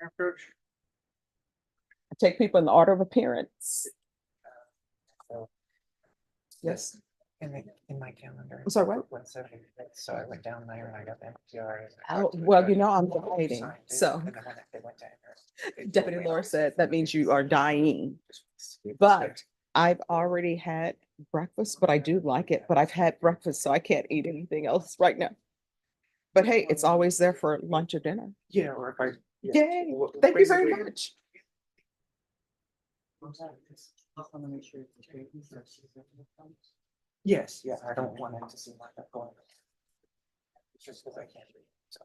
I take people in the order of appearance. Yes. In my calendar. I'm sorry, what? 176. So I went down there and I got the NPR. Oh, well, you know, I'm waiting. So Deputy Laura said that means you are dying. But I've already had breakfast, but I do like it. But I've had breakfast, so I can't eat anything else right now. But hey, it's always there for lunch or dinner. Yeah, or if I. Yay! Thank you very much. Yes, yeah, I don't want it to seem like I'm going. It's just because I can't read, so.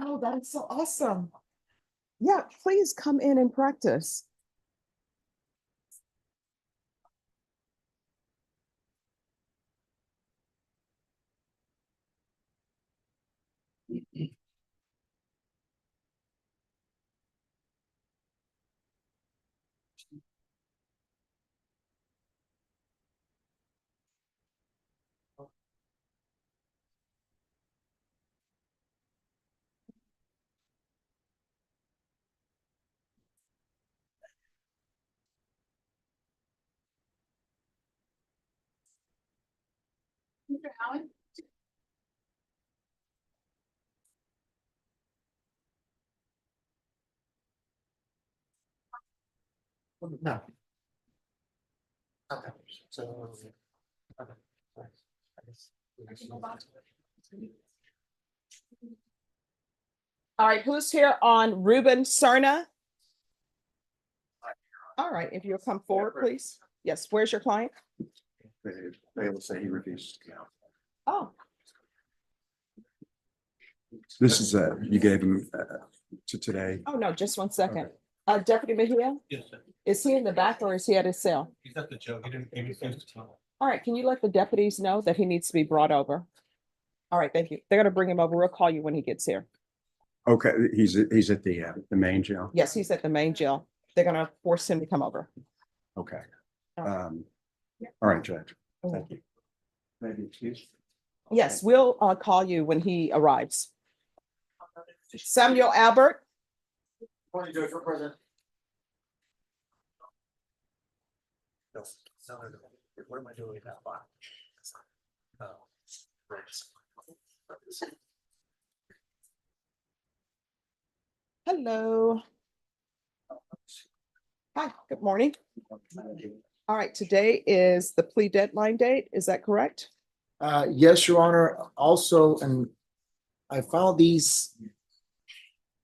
Oh, that is so awesome. Yeah, please come in and practice. No. Okay, so. Okay. All right, who's here on Ruben Cerna? All right, if you'll come forward, please. Yes, where's your client? They will say he refused to count. Oh, This is, you gave him, to today. oh no, just 1 second. Okay. Deputy Mejia, Yes, sir. is he in the back or is he at his cell? He's at the jail. He refused to tell. All right, can you let the deputies know that he needs to be brought over? All right, thank you. They're gonna bring him over. We'll call you when he gets here. Okay, he's at the main jail. Yes, he's at the main jail. They're gonna force him to come over. Okay. All right. All right, Judge. Thank you. Maybe excuse. Yes, we'll call you when he arrives. Samuel Albert. Want to do it for president? No, what am I doing with that box? Hello. Hi, good morning. All right, today is the plea deadline date. Is that correct? Yes, Your Honor. Also, and I filed these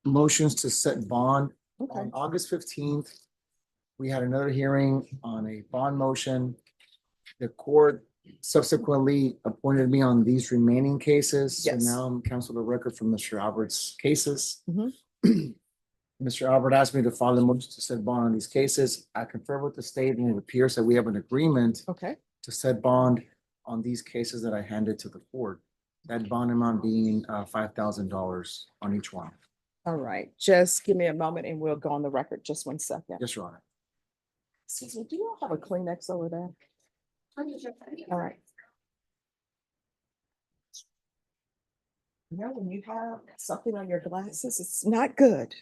motions to set bond Okay, on August 15th. We had another hearing on a bond motion. The court subsequently appointed me on these remaining cases. Yes. So now I'm counsel of record for Mr. Albert's cases. Mhm. Mr. Albert asked me to file a motion to set bond on these cases. I confirmed with the state and it appears that we have an agreement okay. to set bond on these cases that I handed to the court. That bond amount being $5,000 on each one. All right, just give me a moment and we'll go on the record. Just 1 second. Yes, Your Honor. Excuse me, do you all have a Kleenex over there? All right. You know, when you have something on your glasses, it's not good.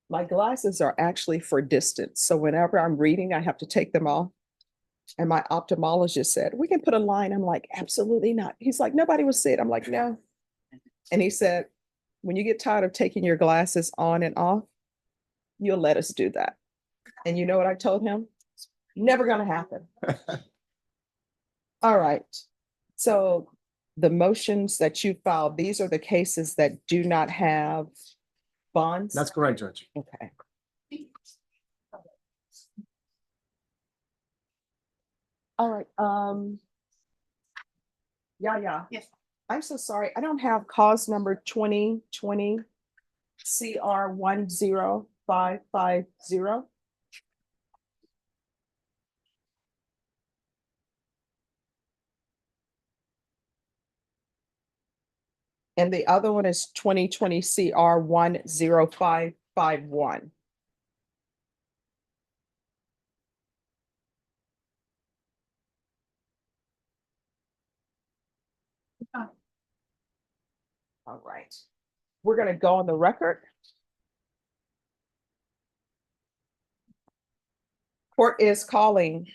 My glasses are actually for distance. So whenever I'm reading, I have to take them off. And my ophthalmologist said, we can put a line. I'm like, absolutely not. He's like, nobody will see it. I'm like, no. And he said, when you get tired of taking your glasses on and off, you'll let us do that. And you know what I told him? Never gonna happen. All right. So the motions that you filed, these are the cases that do not have bonds? That's correct, Judge. Okay. All right, yeah. Yes. I'm so sorry. I don't have cause number 2020 CR 10550. And the other one is 2020 CR 10551. All right, we're gonna go on the record. Court is calling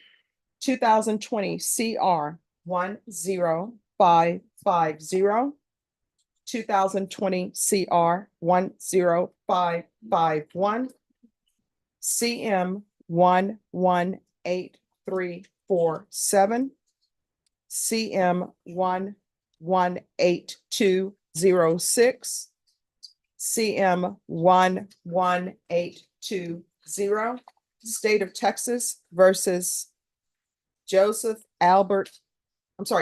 2020 CR 10550, 2020 CR 10551, CM 118347, CM 118206, CM 11820, State of Texas versus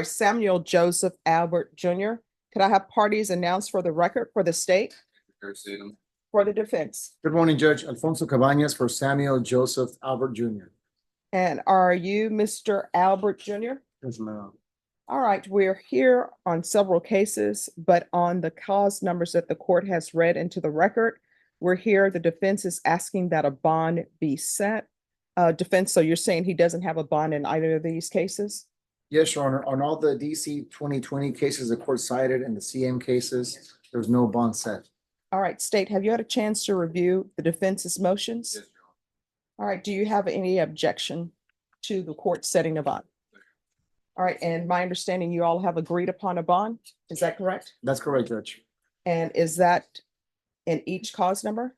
Samuel Joseph Albert Jr. Could I have parties announced for the record for the state, for the defense? Good morning, Judge. Alfonso Cabañas for Samuel Joseph Albert Jr. And are you Mr. Albert Jr.? Yes, ma'am. All right, we're here on several cases, but on the cause numbers that the court has read into the record, we're here, the defense is asking that a bond be set. Defense, so you're saying he doesn't have a bond in either of these cases? Yes, Your Honor. On all the DC 2020 cases the court cited and the CM cases, there's no bond set. All right, State, have you had a chance to review the defense's motions? All right, do you have any objection to the court setting a bond? All right, and my understanding, you all have agreed upon a bond, is that correct? That's correct, Judge. And is that in each cause number?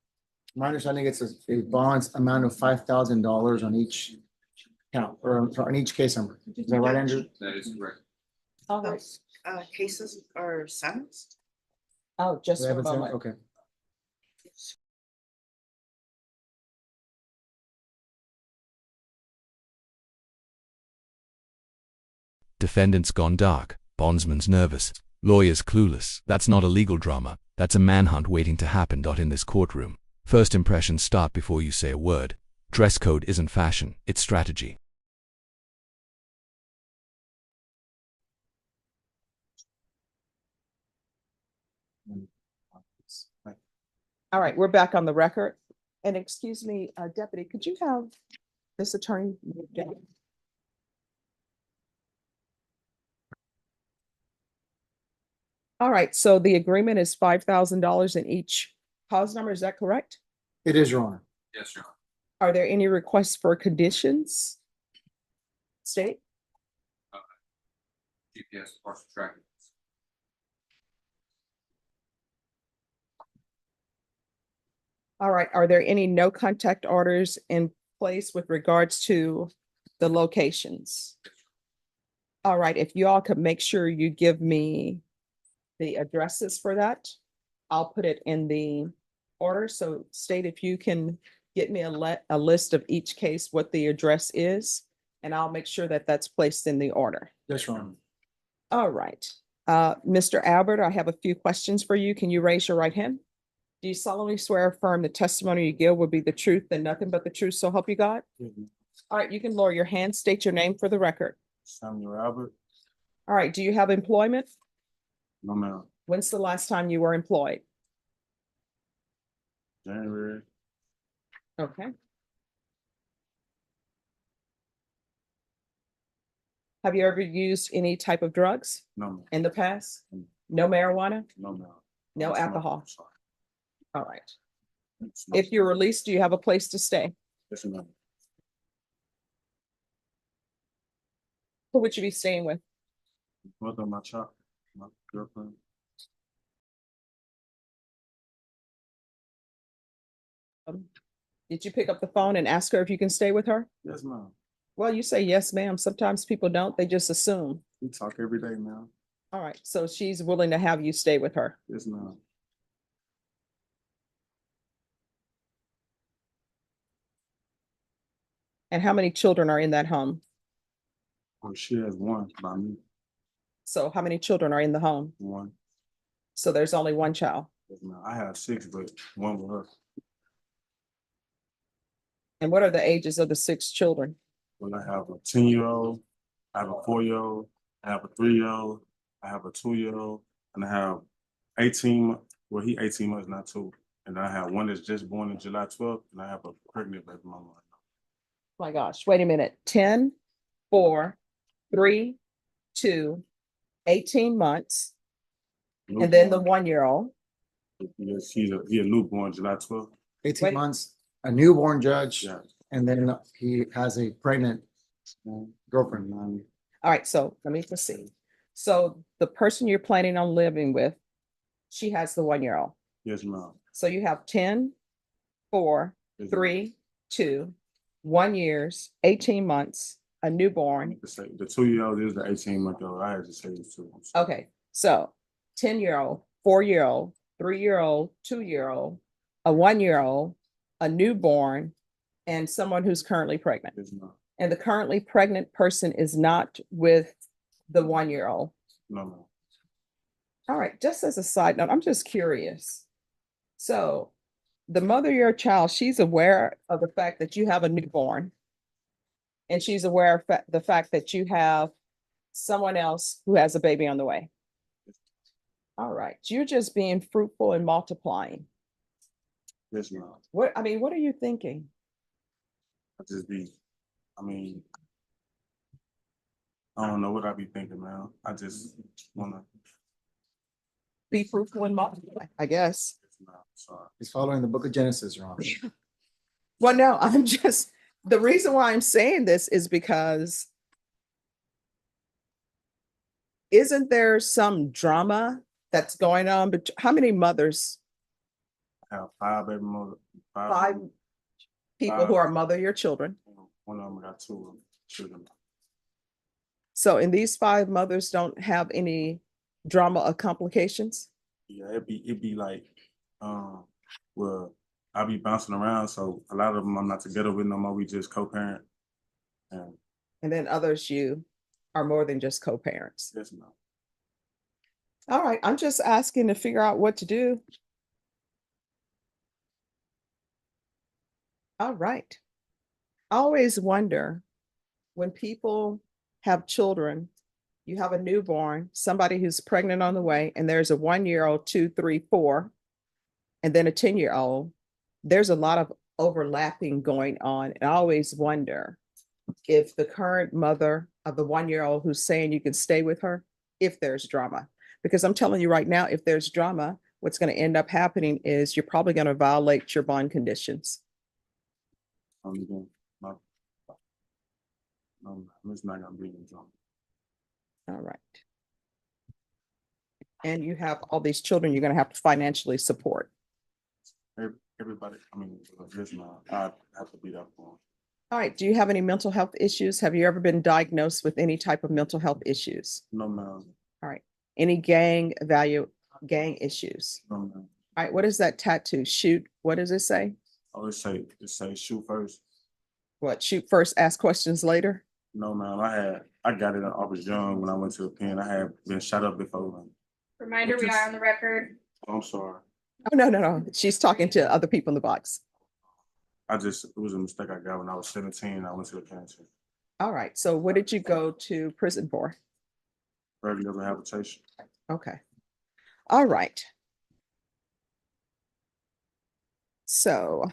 My understanding it's a bonds amount of $5,000 on each count or on each case number. Is that right, Andrew? That is correct. All right. Those cases are sentenced. Oh, just We for a haven't sent- moment. Okay. Defendant's gone dark, bondsman's nervous, lawyer's clueless. That's not a legal drama, that's a manhunt waiting to happen. In this courtroom, first impressions start before you say a word. Dress code isn't fashion, it's strategy. All right, we're back on the record. And excuse me, Deputy, could you have this attorney move down? All right, so the agreement is $5,000 in each cause number, is that correct? It is, Your Honor. Yes, Your Honor. Are there any requests for conditions? State? GPS partial tracking. All right, are there any no contact orders in place with regards to the locations? All right, if you all could make sure you give me the addresses for that, I'll put it in the order. So State, if you can get me a list of each case, what the address is, and I'll make sure that that's placed in the order. Yes, Your Honor. All right, Mr. Albert, I have a few questions for you. Can you raise your right hand? Do you solemnly swear or affirm the testimony you give will be the truth and nothing but the truth, so help you God? All right, you can lower your hand, state your name for the record. Samuel Albert. All right, do you have employment? No, ma'am. When's the last time you were employed? January. Okay. Have you ever used any type of drugs No, ma'am. in the past? No marijuana? No, ma'am. No alcohol? Sorry. All right. Smoke. If you're released, do you have a place to stay? Yes, ma'am. Who would you be staying with? Mother, my child, my girlfriend. Did you pick up the phone and ask her if you can stay with her? Yes, ma'am. Well, you say yes, ma'am. Sometimes people don't, they just assume. We talk every day, ma'am. All right, so she's willing to have you stay with her. Yes, ma'am. And how many children are in that home? Well, she has one by me. So how many children are in the home? One. So there's only one child. Yes, ma'am. I have 6, but one with her. And what are the ages of the 6 children? Well, I have a 10-year-old, I have a 4-year-old, I have a 3-year-old, I have a 2-year-old, and I have well, he 18 months now too. And I have one that's just born in July 12th, and I have a pregnant baby mama right My gosh, wait a minute. 10, 4, 3, 2, 18 months, now. and then the Newborn. 1-year-old. Yes, he a newborn July 12th. 18 Wait. months, a newborn judge, Yeah. and then he has a pregnant girlfriend. All right, so let me just see. So the person you're planning on living with, she has the 1-year-old. Yes, ma'am. So you have 10, 4, Yes, ma'am. 3, 2, 1 years, 18 months, a newborn. The 2-year-old is the 18-month-old. I had to say this too. I'm sorry. Okay, so 10-year-old, 4-year-old, 3-year-old, 2-year-old, a 1-year-old, a newborn, and someone who's currently pregnant. Yes, ma'am. And the currently pregnant person is not with the 1-year-old. No, ma'am. All right, just as a side note, I'm just curious. So the mother of your child, she's aware of the fact that you have a newborn. And she's aware of the fact that you have someone else who has a baby on the way. All right, you're just being fruitful and multiplying. Yes, ma'am. What are you thinking? I just be, I mean, I don't know what I be thinking, man. I just wanna. Be fruitful and multiply, I guess. Yes, ma'am. Sorry. He's following the book of Genesis, Your Honor. Well, no, the reason why I'm saying this is because isn't there some drama that's going on? But how many mothers, I have 5 baby mother. 5 people who are mother your children? One of them got 2 children. So, and these 5 mothers don't have any drama or complications? Yeah, it'd be like, well, I be bouncing around, so a lot of them I'm not together with no more. We just co-parent. And And then others, you are more than just co-parents. yes, ma'am. All right, I'm just asking to figure out what to do. All right. I always wonder when people have children, you have a newborn, somebody who's pregnant on the way, and there's a 1-year-old, 2, 3, 4, and then a 10-year-old. There's a lot of overlapping going on. And I always wonder if the current mother of the 1-year-old who's saying you can stay with her, if there's drama. Because I'm telling you right now, if there's drama, what's going to end up happening is you're probably going to violate your bond conditions. Again, it's not gonna be in drama. All right. And you have all these children you're going to have to financially support. Everybody, I mean, yes, ma'am. I have to beat up for them. All right. Do you have any mental health issues? Have you ever been diagnosed with any type of mental health issues? No, ma'am. All right. Any gang issues? No, ma'am. All right. What is that tattoo? Shoot. What does it say? Oh, it say shoot first. What? Shoot first, ask questions later? No, ma'am. I got it. I was young when I went to the pen. I had been shot up before. Reminder, we are on the record. I'm sorry. Oh, no. She's talking to other people in the box. It was a mistake I got when I was 17. I went to the penitentiary. All right. So what did you go to prison for? Regular habitation. Okay. All right. So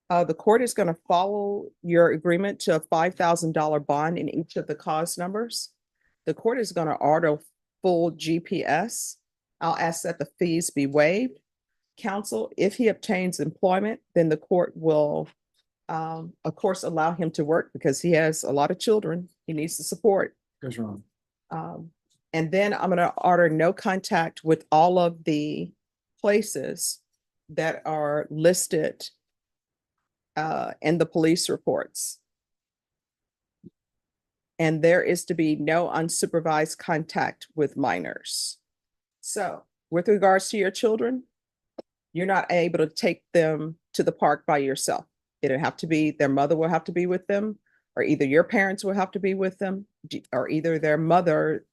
the court is going to follow your agreement to a $5,000 bond in each of the cause numbers. The court is going to order full GPS. I'll ask that the fees be waived. Counsel, if he obtains employment, then the court will, of course, allow him to work because he has a lot of children he needs to support. Goes wrong. And then I'm going to order no contact with all of the places that are listed in the police reports. And there is to be no unsupervised contact with minors. So with regards to your children, you're not able to take them to the park by yourself. It'll have to be their mother will have to be with them, or either your parents will have to be with them, or either their mother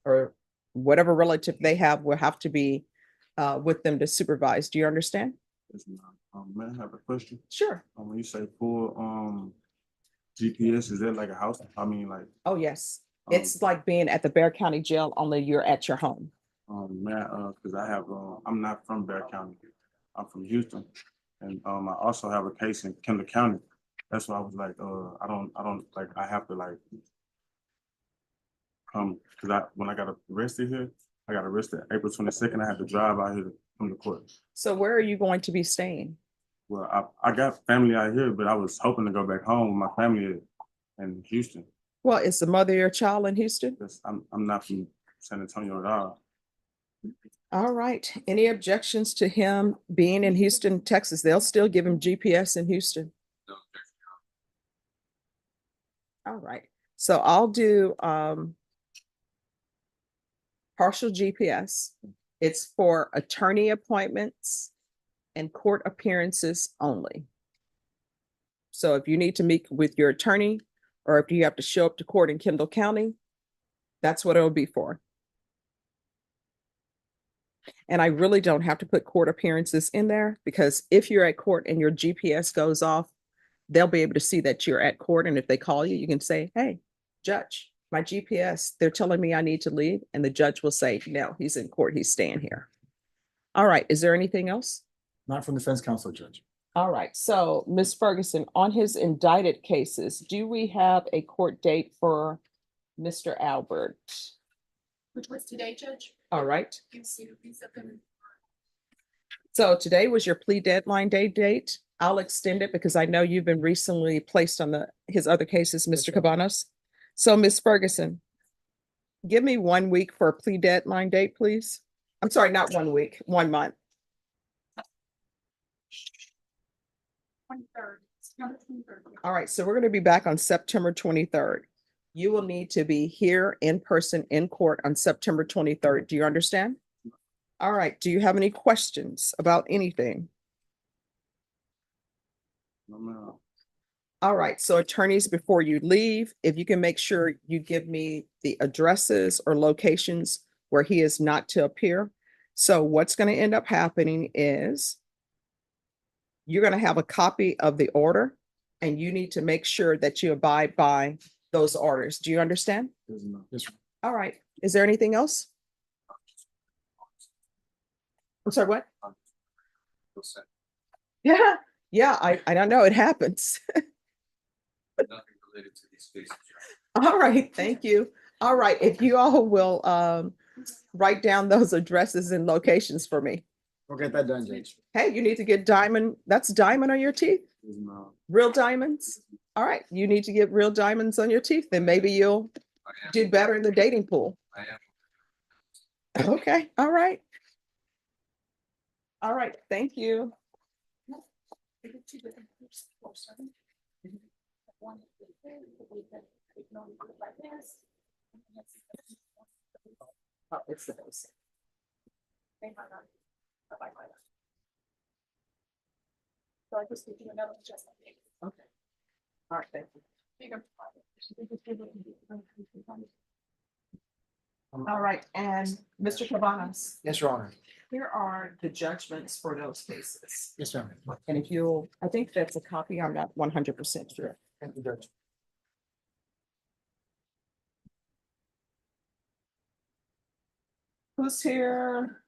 or whatever relative they have will have to be with them to supervise. Do you understand? Yes, ma'am. May I have a question? Sure. When you say full GPS, is that like a house? I mean, like. Oh, yes. It's like being at the Bexar County Jail, only you're at your home. Man, cause I have, I'm not from Bear County. I'm from Houston. And, I also have a case in Kendall County. That's why I was like, I don't, like, I have to like come, cause when I got arrested here, I got arrested April 22nd. I had to drive out here to come to court. So where are you going to be staying? Well, I got family out here, but I was hoping to go back home with my family in Houston. Well, is the mother of your child in Houston? I'm not from San Antonio at all. All right. Any objections to him being in Houston, Texas? They'll still give him GPS in Houston. No objection. All right. So I'll do partial GPS. It's for attorney appointments and court appearances only. So if you need to meet with your attorney, or if you have to show up to court in Kendall County, that's what it'll be for. And I really don't have to put court appearances in there, because if you're at court and your GPS goes off, they'll be able to see that you're at court. And if they call you, you can say, hey, judge, my GPS, they're telling me I need to leave. And the judge will say, no, he's in court, he's staying here. All right, is there anything else? Not from defense counsel, Judge. All right, so Ms. Ferguson, on his indicted cases, do we have a court date for Mr. Albert? Which was today, Judge? All right, You see the piece of them. so today was your plea deadline date. I'll extend it because I know you've been recently placed on his other cases, Mr. Cabanos. So Ms. Ferguson, give me 1 week for a plea deadline date, please. I'm sorry, not 1 week, 1 month. 23rd, September 23rd. All right, so we're going to be back on September 23rd. You will need to be here in person in court on September 23rd. Do you understand? All right, do you have any questions about anything? No, ma'am. All right, so attorneys, before you leave, if you can make sure you give me the addresses or locations where he is not to appear. So what's going to end up happening is you're going to have a copy of the order, and you need to make sure that you abide by those orders. Do you understand? Yes, ma'am. Yes, All right. Is there anything else? I'm sorry, what? We'll send Yeah, yeah, I don't know. It happens. nothing related to these cases. All right, thank you. All right, if you all will write down those addresses and locations for me. we'll get that done, Judge. Hey, you need to get diamond, that's diamond on your teeth? Yes, ma'am. Real diamonds? All right, you need to get real diamonds on your teeth, then maybe you'll I am, do better in the dating pool. I am. Okay, all right. All right, thank you. Oh, it's the basic. So I just give you another adjustment. Okay. All right, thank you. All right, and Mr. Cabanas, Yes, Your Honor. here are the judgments for those cases. Yes, ma'am. And if you'll, I think that's a copy, I'm not 100% sure. Thank you, Judge. Who's here?